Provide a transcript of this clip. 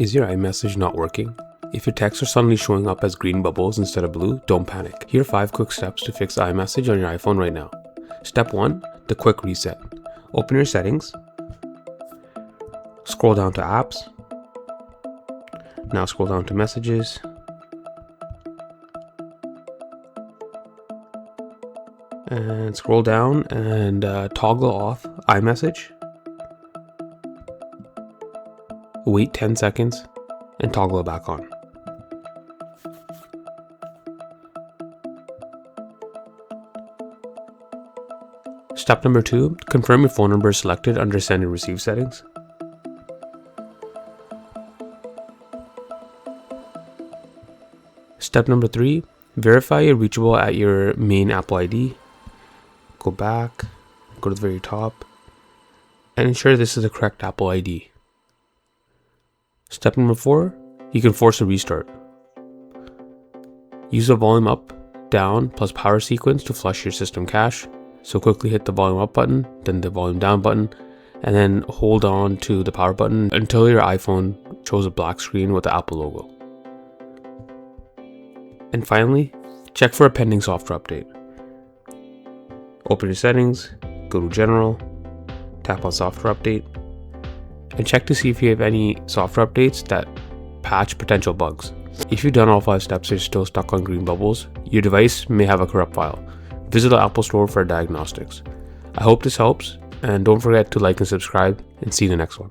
Is your iMessage not working? If your texts are suddenly showing up as green bubbles instead of blue, don't panic. Here are 5 quick steps to fix iMessage on your iPhone right now. Step 1. The quick reset. Open your settings. Scroll down to apps. Now scroll down to messages. And scroll down and toggle off iMessage. Wait 10 seconds and toggle it back on. Step number 2, confirm your phone number is selected under send and receive settings. Step number 3, verify you're reachable at your main Apple ID. Go back, go to the very top, and ensure this is the correct Apple ID. Step number 4, you can force a restart. Use the volume up, down, plus power sequence to flush your system cache. So quickly hit the volume up button, then the volume down button, and then hold on to the power button until your iPhone shows a black screen with the Apple logo. And finally, check for a pending software update. Open your settings, go to General, tap on Software Update, and check to see if you have any software updates that patch potential bugs. If you've done all 5 steps and you're still stuck on green bubbles, your device may have a corrupt file. Visit the Apple Store for diagnostics. I hope this helps, and don't forget to like and subscribe, and see you in the next one.